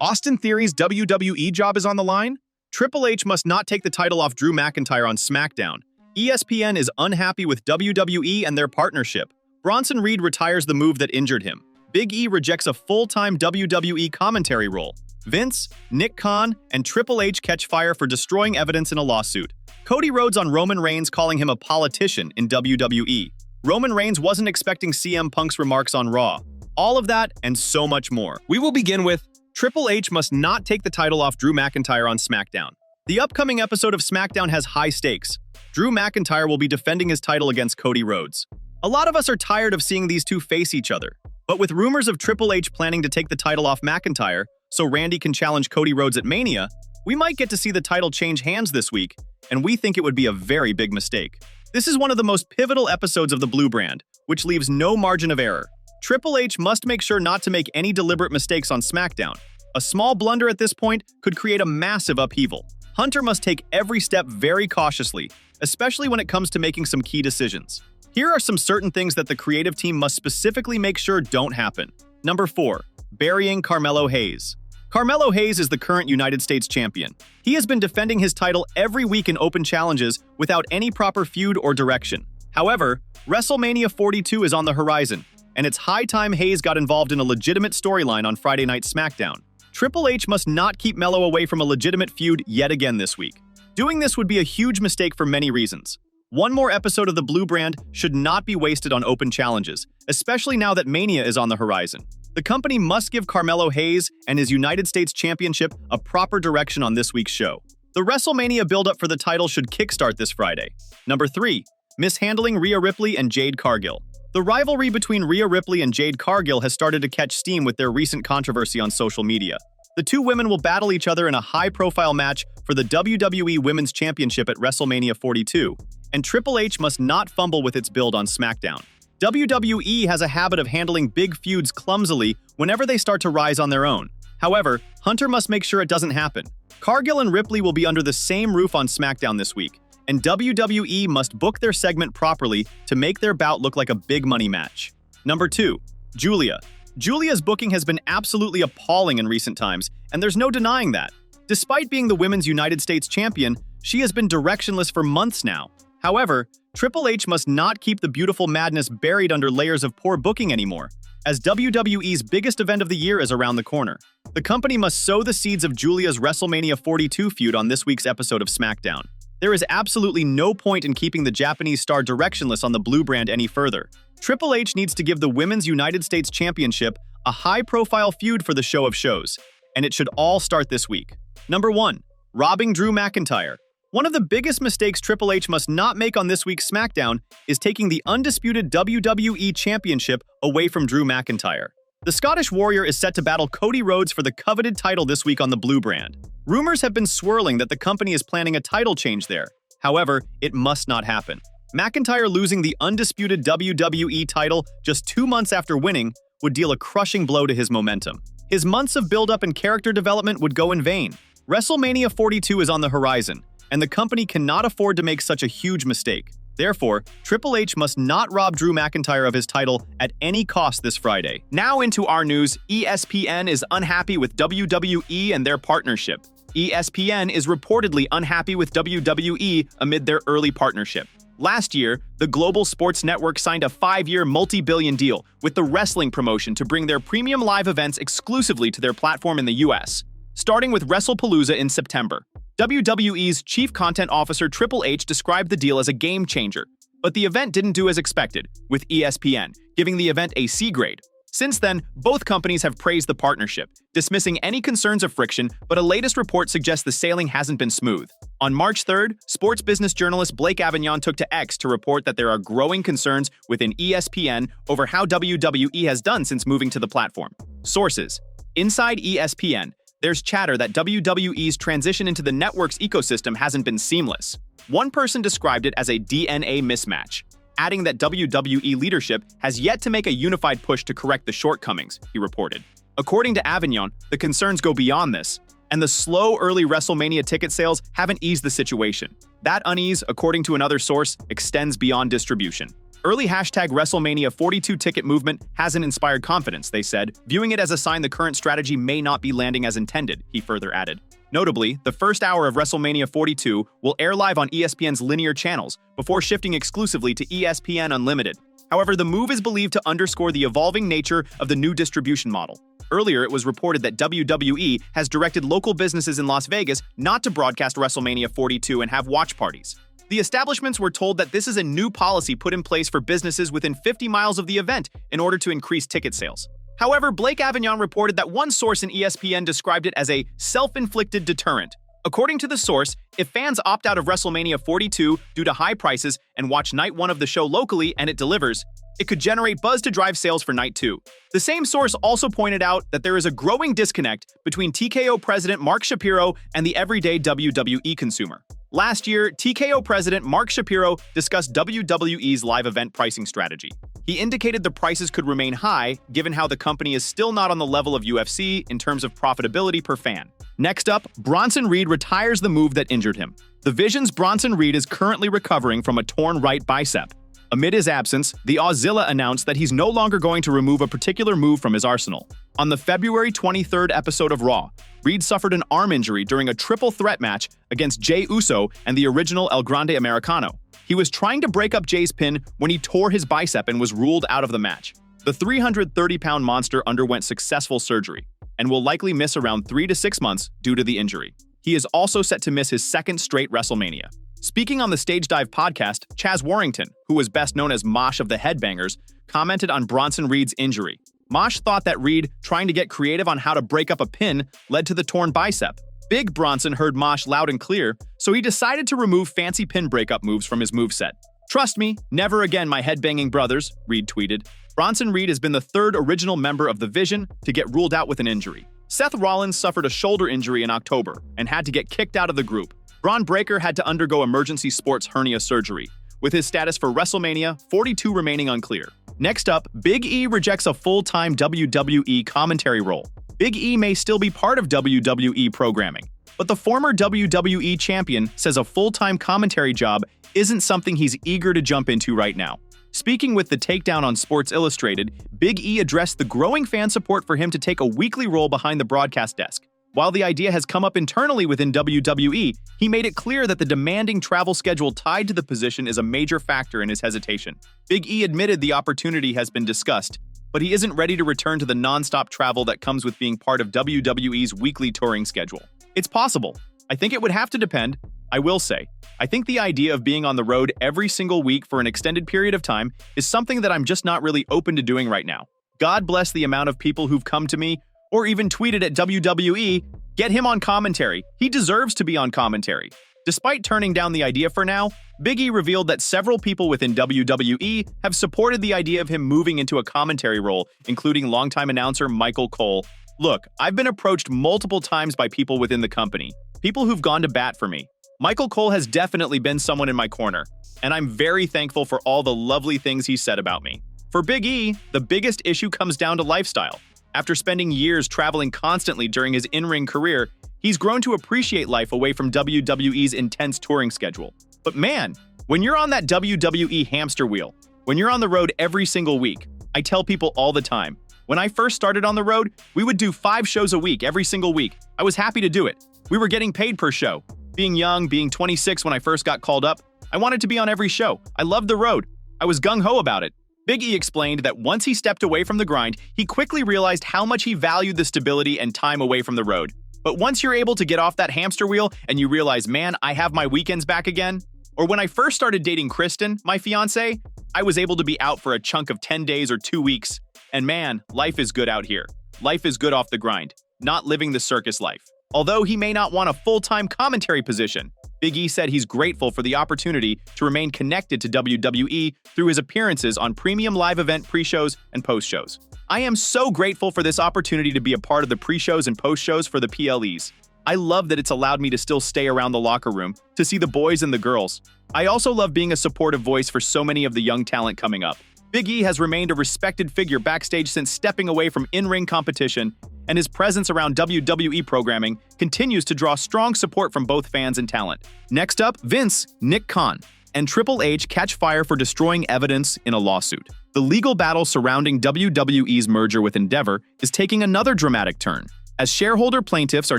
Austin Theory's WWE job is on the line? Triple H must not take the title off Drew McIntyre on SmackDown. ESPN is unhappy with WWE and their partnership. Bronson Reed retires the move that injured him. Big E rejects a full-time WWE commentary role. Vince, Nick Khan, and Triple H catch fire for destroying evidence in a lawsuit. Cody Rhodes on Roman Reigns calling him a politician in WWE. Roman Reigns wasn't expecting CM Punk's remarks on Raw. All of that and so much more. We will begin with Triple H must not take the title off Drew McIntyre on SmackDown. The upcoming episode of SmackDown has high stakes. Drew McIntyre will be defending his title against Cody Rhodes. A lot of us are tired of seeing these two face each other. But with rumors of Triple H planning to take the title off McIntyre so Randy can challenge Cody Rhodes at Mania, we might get to see the title change hands this week, and we think it would be a very big mistake. This is one of the most pivotal episodes of the Blue brand, which leaves no margin of error. Triple H must make sure not to make any deliberate mistakes on SmackDown. A small blunder at this point could create a massive upheaval. Hunter must take every step very cautiously, especially when it comes to making some key decisions. Here are some certain things that the creative team must specifically make sure don't happen. Number 4. Burying Carmelo Hayes. Carmelo Hayes is the current United States champion. He has been defending his title every week in open challenges without any proper feud or direction. However, WrestleMania 42 is on the horizon, and it's high time Hayes got involved in a legitimate storyline on Friday Night SmackDown. Triple H must not keep Melo away from a legitimate feud yet again this week. Doing this would be a huge mistake for many reasons. One more episode of the Blue brand should not be wasted on open challenges, especially now that Mania is on the horizon. The company must give Carmelo Hayes and his United States Championship a proper direction on this week's show. The WrestleMania build-up for the title should kickstart this Friday. Number 3. Mishandling Rhea Ripley and Jade Cargill. The rivalry between Rhea Ripley and Jade Cargill has started to catch steam with their recent controversy on social media. The two women will battle each other in a high-profile match for the WWE Women's Championship at WrestleMania 42, and Triple H must not fumble with its build on SmackDown. WWE has a habit of handling big feuds clumsily whenever they start to rise on their own. However, Hunter must make sure it doesn't happen. Cargill and Ripley will be under the same roof on SmackDown this week, and WWE must book their segment properly to make their bout look like a big money match. Number 2. Julia. Julia's booking has been absolutely appalling in recent times, and there's no denying that. Despite being the Women's United States Champion, she has been directionless for months now. However, Triple H must not keep the beautiful madness buried under layers of poor booking anymore, as WWE's biggest event of the year is around the corner. The company must sow the seeds of Julia's WrestleMania 42 feud on this week's episode of SmackDown. There is absolutely no point in keeping the Japanese star directionless on the Blue brand any further. Triple H needs to give the Women's United States Championship a high-profile feud for the show of shows, and it should all start this week. Number 1. Robbing Drew McIntyre. One of the biggest mistakes Triple H must not make on this week's SmackDown is taking the undisputed WWE Championship away from Drew McIntyre. The Scottish Warrior is set to battle Cody Rhodes for the coveted title this week on the Blue brand. Rumors have been swirling that the company is planning a title change there. However, it must not happen. McIntyre losing the undisputed WWE title just 2 months after winning would deal a crushing blow to his momentum. His months of build-up and character development would go in vain. WrestleMania 42 is on the horizon, and the company cannot afford to make such a huge mistake. Therefore, Triple H must not rob Drew McIntyre of his title at any cost this Friday. Now into our news, ESPN is unhappy with WWE and their partnership. ESPN is reportedly unhappy with WWE amid their early partnership. Last year, the global sports network signed a 5-year multi-billion deal with the wrestling promotion to bring their premium live events exclusively to their platform in the US, starting with WrestlePalooza in September. WWE's chief content officer Triple H described the deal as a game changer, but the event didn't do as expected, with ESPN giving the event a C grade. Since then, both companies have praised the partnership, dismissing any concerns of friction, but a latest report suggests the sailing hasn't been smooth. On March 3rd, sports business journalist Blake Avignon took to X to report that there are growing concerns within ESPN over how WWE has done since moving to the platform. Sources: inside ESPN, there's chatter that WWE's transition into the network's ecosystem hasn't been seamless. One person described it as a DNA mismatch, adding that WWE leadership has yet to make a unified push to correct the shortcomings, he reported. According to Avignon, the concerns go beyond this, and the slow early WrestleMania ticket sales haven't eased the situation. That unease, according to another source, extends beyond distribution. Early #WrestleMania 42 ticket movement hasn't inspired confidence, they said, viewing it as a sign the current strategy may not be landing as intended, he further added. Notably, the first hour of WrestleMania 42 will air live on ESPN's linear channels before shifting exclusively to ESPN Unlimited. However, the move is believed to underscore the evolving nature of the new distribution model. Earlier, it was reported that WWE has directed local businesses in Las Vegas not to broadcast WrestleMania 42 and have watch parties. The establishments were told that this is a new policy put in place for businesses within 50 miles of the event in order to increase ticket sales. However, Blake Avignon reported that one source in ESPN described it as a self-inflicted deterrent. According to the source, if fans opt out of WrestleMania 42 due to high prices and watch night 1 of the show locally and it delivers, it could generate buzz to drive sales for night 2. The same source also pointed out that there is a growing disconnect between TKO president Mark Shapiro and the everyday WWE consumer. Last year, TKO president Mark Shapiro discussed WWE's live event pricing strategy. He indicated the prices could remain high, given how the company is still not on the level of UFC in terms of profitability per fan. Next up, Bronson Reed retires the move that injured him. The Vision's Bronson Reed is currently recovering from a torn right bicep. Amid his absence, the Auszilla announced that he's no longer going to remove a particular move from his arsenal. On the February 23rd episode of Raw, Reed suffered an arm injury during a triple threat match against Jey Uso and the original El Grande Americano. He was trying to break up Jey's pin when he tore his bicep and was ruled out of the match. The 330-pound monster underwent successful surgery and will likely miss around 3 to 6 months due to the injury. He is also set to miss his second straight WrestleMania. Speaking on the Stage Dive podcast, Chaz Warrington, who was best known as Mosh of the Headbangers, commented on Bronson Reed's injury. Mosh thought that Reed trying to get creative on how to break up a pin led to the torn bicep. Big Bronson heard Mosh loud and clear, so he decided to remove fancy pin breakup moves from his moveset. "Trust me, never again, my headbanging brothers," Reed tweeted. Bronson Reed has been the third original member of the Vision to get ruled out with an injury. Seth Rollins suffered a shoulder injury in October and had to get kicked out of the group. Braun Breaker had to undergo emergency sports hernia surgery, with his status for WrestleMania 42 remaining unclear. Next up, Big E rejects a full-time WWE commentary role. Big E may still be part of WWE programming, but the former WWE champion says a full-time commentary job isn't something he's eager to jump into right now. Speaking with The Takedown on Sports Illustrated, Big E addressed the growing fan support for him to take a weekly role behind the broadcast desk. While the idea has come up internally within WWE, he made it clear that the demanding travel schedule tied to the position is a major factor in his hesitation. Big E admitted the opportunity has been discussed, but he isn't ready to return to the non-stop travel that comes with being part of WWE's weekly touring schedule. It's possible. I think it would have to depend. I will say, I think the idea of being on the road every single week for an extended period of time is something that I'm just not really open to doing right now. God bless the amount of people who've come to me or even tweeted at WWE, "Get him on commentary. He deserves to be on commentary." Despite turning down the idea for now, Big E revealed that several people within WWE have supported the idea of him moving into a commentary role, including longtime announcer Michael Cole. "Look, I've been approached multiple times by people within the company, people who've gone to bat for me. Michael Cole has definitely been someone in my corner, and I'm very thankful for all the lovely things he said about me." For Big E, the biggest issue comes down to lifestyle. After spending years traveling constantly during his in-ring career, he's grown to appreciate life away from WWE's intense touring schedule. But man, when you're on that WWE hamster wheel, when you're on the road every single week, I tell people all the time, when I first started on the road, we would do 5 shows a week every single week. I was happy to do it. We were getting paid per show. Being young, being 26 when I first got called up, I wanted to be on every show. I loved the road. I was gung-ho about it. Big E explained that once he stepped away from the grind, he quickly realized how much he valued the stability and time away from the road. But once you're able to get off that hamster wheel and you realize, man, I have my weekends back again. Or when I first started dating Kristen, my fiance, I was able to be out for a chunk of 10 days or 2 weeks. And man, life is good out here. Life is good off the grind, not living the circus life. Although he may not want a full-time commentary position, Big E said he's grateful for the opportunity to remain connected to WWE through his appearances on premium live event pre-shows and post-shows. "I am so grateful for this opportunity to be a part of the pre-shows and post-shows for the PLEs. I love that it's allowed me to still stay around the locker room, to see the boys and the girls. I also love being a supportive voice for so many of the young talent coming up." Big E has remained a respected figure backstage since stepping away from in-ring competition, and his presence around WWE programming continues to draw strong support from both fans and talent. Next up, Vince, Nick Khan. and Triple H catch fire for destroying evidence in a lawsuit. The legal battle surrounding WWE's merger with Endeavor is taking another dramatic turn, as shareholder plaintiffs are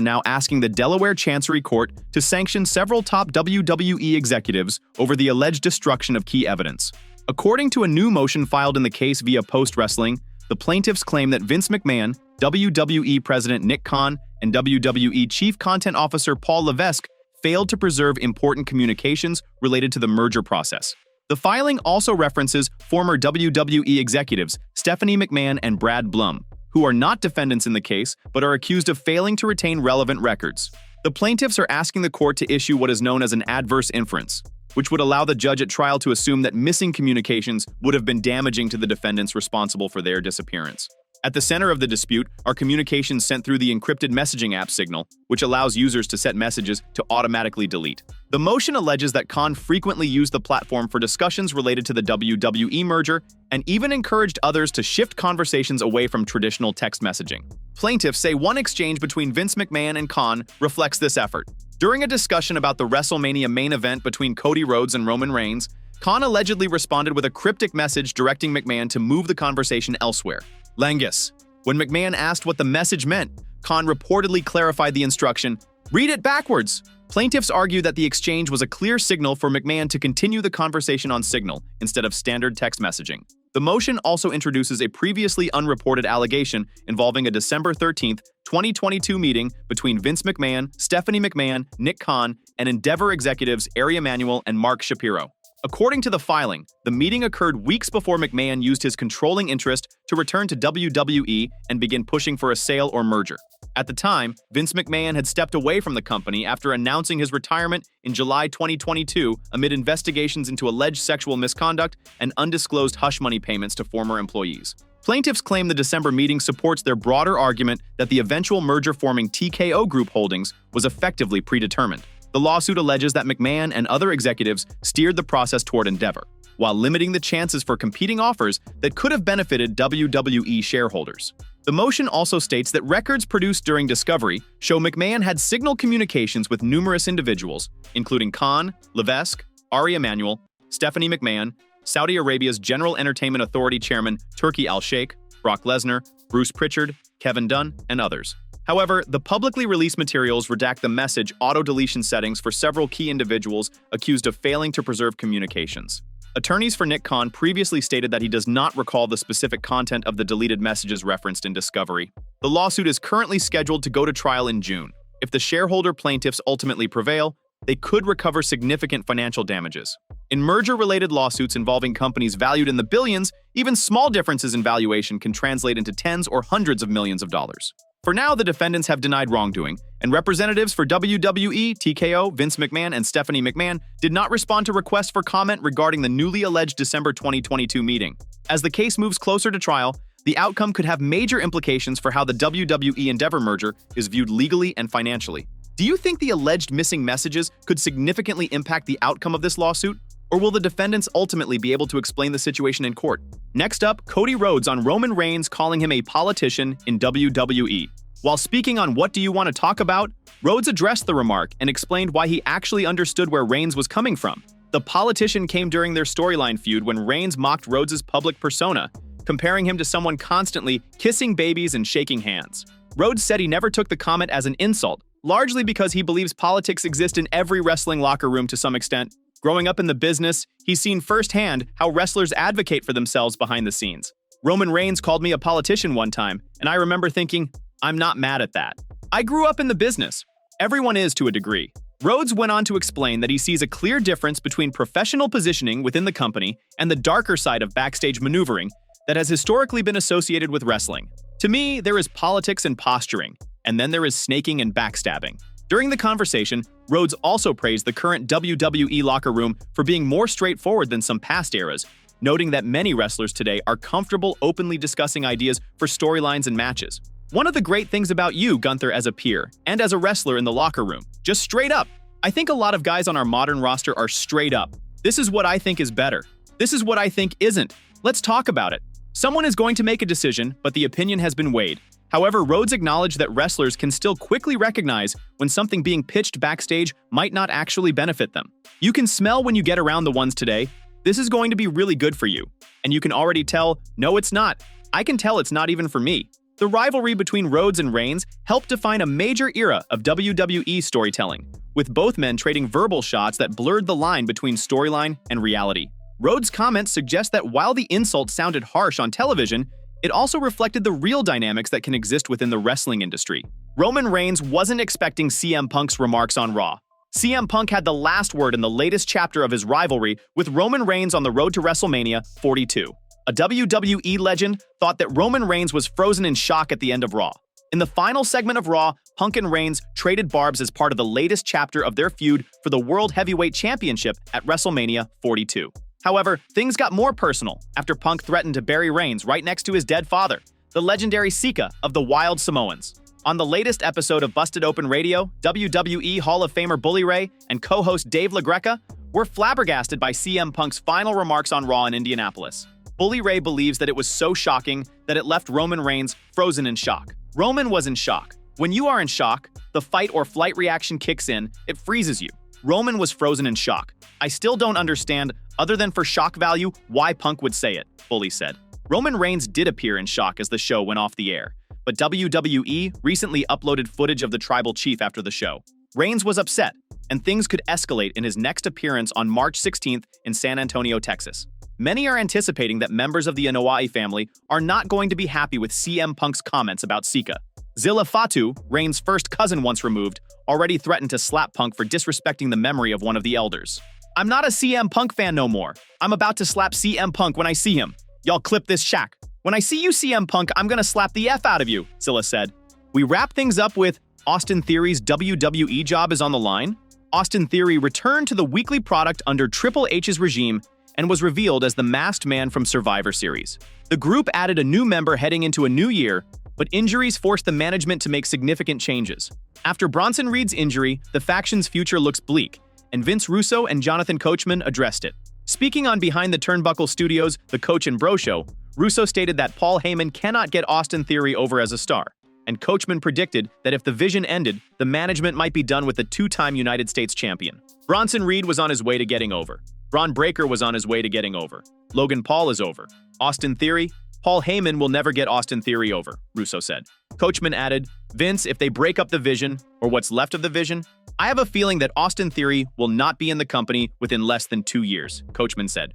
now asking the Delaware Chancery Court to sanction several top WWE executives over the alleged destruction of key evidence. According to a new motion filed in the case via Post Wrestling, the plaintiffs claim that Vince McMahon, WWE President Nick Khan, and WWE Chief Content Officer Paul Levesque failed to preserve important communications related to the merger process. The filing also references former WWE executives Stephanie McMahon and Brad Blum, who are not defendants in the case but are accused of failing to retain relevant records. The plaintiffs are asking the court to issue what is known as an adverse inference, which would allow the judge at trial to assume that missing communications would have been damaging to the defendants responsible for their disappearance. At the center of the dispute are communications sent through the encrypted messaging app Signal, which allows users to set messages to automatically delete. The motion alleges that Khan frequently used the platform for discussions related to the WWE merger and even encouraged others to shift conversations away from traditional text messaging. Plaintiffs say one exchange between Vince McMahon and Khan reflects this effort. During a discussion about the WrestleMania main event between Cody Rhodes and Roman Reigns, Khan allegedly responded with a cryptic message directing McMahon to move the conversation elsewhere. Langus. When McMahon asked what the message meant, Khan reportedly clarified the instruction, "Read it backwards." Plaintiffs argue that the exchange was a clear signal for McMahon to continue the conversation on Signal instead of standard text messaging. The motion also introduces a previously unreported allegation involving a December 13, 2022 meeting between Vince McMahon, Stephanie McMahon, Nick Khan, and Endeavor executives Ari Emanuel and Mark Shapiro. According to the filing, the meeting occurred weeks before McMahon used his controlling interest to return to WWE and begin pushing for a sale or merger. At the time, Vince McMahon had stepped away from the company after announcing his retirement in July 2022 amid investigations into alleged sexual misconduct and undisclosed hush money payments to former employees. Plaintiffs claim the December meeting supports their broader argument that the eventual merger forming TKO Group Holdings was effectively predetermined. The lawsuit alleges that McMahon and other executives steered the process toward Endeavor, while limiting the chances for competing offers that could have benefited WWE shareholders. The motion also states that records produced during discovery show McMahon had Signal communications with numerous individuals, including Khan, Levesque, Ari Emanuel, Stephanie McMahon, Saudi Arabia's General Entertainment Authority Chairman Turki Al-Sheikh, Brock Lesnar, Bruce Pritchard, Kevin Dunn, and others. However, the publicly released materials redact the message auto-deletion settings for several key individuals accused of failing to preserve communications. Attorneys for Nick Khan previously stated that he does not recall the specific content of the deleted messages referenced in discovery. The lawsuit is currently scheduled to go to trial in June. If the shareholder plaintiffs ultimately prevail, they could recover significant financial damages. In merger-related lawsuits involving companies valued in the billions, even small differences in valuation can translate into tens or hundreds of millions of dollars. For now, the defendants have denied wrongdoing, and representatives for WWE, TKO, Vince McMahon, and Stephanie McMahon did not respond to requests for comment regarding the newly alleged December 2022 meeting. As the case moves closer to trial, the outcome could have major implications for how the WWE Endeavor merger is viewed legally and financially. Do you think the alleged missing messages could significantly impact the outcome of this lawsuit? Or will the defendants ultimately be able to explain the situation in court? Next up, Cody Rhodes on Roman Reigns calling him a politician in WWE. While speaking on What Do You Want to Talk About?, Rhodes addressed the remark and explained why he actually understood where Reigns was coming from. The politician came during their storyline feud when Reigns mocked Rhodes' public persona, comparing him to someone constantly kissing babies and shaking hands. Rhodes said he never took the comment as an insult, largely because he believes politics exist in every wrestling locker room to some extent. Growing up in the business, he's seen firsthand how wrestlers advocate for themselves behind the scenes. Roman Reigns called me a politician one time, and I remember thinking, I'm not mad at that. I grew up in the business. Everyone is to a degree. Rhodes went on to explain that he sees a clear difference between professional positioning within the company and the darker side of backstage maneuvering that has historically been associated with wrestling. To me, there is politics and posturing, and then there is snaking and backstabbing. During the conversation, Rhodes also praised the current WWE locker room for being more straightforward than some past eras, noting that many wrestlers today are comfortable openly discussing ideas for storylines and matches. One of the great things about you, Gunther, as a peer and as a wrestler in the locker room, just straight up. I think a lot of guys on our modern roster are straight up. This is what I think is better. This is what I think isn't. Let's talk about it. Someone is going to make a decision, but the opinion has been weighed. However, Rhodes acknowledged that wrestlers can still quickly recognize when something being pitched backstage might not actually benefit them. You can smell when you get around the ones today. This is going to be really good for you. And you can already tell, no, it's not. I can tell it's not even for me. The rivalry between Rhodes and Reigns helped define a major era of WWE storytelling, with both men trading verbal shots that blurred the line between storyline and reality. Rhodes' comments suggest that while the insult sounded harsh on television, it also reflected the real dynamics that can exist within the wrestling industry. Roman Reigns wasn't expecting CM Punk's remarks on Raw. CM Punk had the last word in the latest chapter of his rivalry with Roman Reigns on the road to WrestleMania 42. A WWE legend thought that Roman Reigns was frozen in shock at the end of Raw. In the final segment of Raw, Punk and Reigns traded barbs as part of the latest chapter of their feud for the World Heavyweight Championship at WrestleMania 42. However, things got more personal after Punk threatened to bury Reigns right next to his dead father, the legendary Sika of the Wild Samoans. On the latest episode of Busted Open Radio, WWE Hall of Famer Bully Ray and co-host Dave LaGreca were flabbergasted by CM Punk's final remarks on Raw in Indianapolis. Bully Ray believes that it was so shocking that it left Roman Reigns frozen in shock. Roman was in shock. When you are in shock, the fight or flight reaction kicks in, it freezes you. Roman was frozen in shock. I still don't understand, other than for shock value, why Punk would say it, Bully said. Roman Reigns did appear in shock as the show went off the air, but WWE recently uploaded footage of the tribal chief after the show. Reigns was upset, and things could escalate in his next appearance on March 16th in San Antonio, Texas. Many are anticipating that members of the Anoa'i family are not going to be happy with CM Punk's comments about Sika. Zilla Fatu, Reigns' first cousin once removed, already threatened to slap Punk for disrespecting the memory of one of the elders. I'm not a CM Punk fan no more. I'm about to slap CM Punk when I see him. Y'all clip this Shaq. When I see you, CM Punk, I'm gonna slap the F out of you, Zilla said. We wrap things up with Austin Theory's WWE job is on the line. Austin Theory returned to the weekly product under Triple H's regime and was revealed as the masked man from Survivor Series. The group added a new member heading into a new year, but injuries forced the management to make significant changes. After Bronson Reed's injury, the faction's future looks bleak, and Vince Russo and Jonathan Coachman addressed it. Speaking on Behind the Turnbuckle Studios' The Coach and Bro Show, Russo stated that Paul Heyman cannot get Austin Theory over as a star, and Coachman predicted that if the vision ended, the management might be done with the two-time United States champion. Bronson Reed was on his way to getting over. Braun Breaker was on his way to getting over. Logan Paul is over. Austin Theory? Paul Heyman will never get Austin Theory over, Russo said. Coachman added, Vince, if they break up the vision, or what's left of the vision, I have a feeling that Austin Theory will not be in the company within less than 2 years, Coachman said.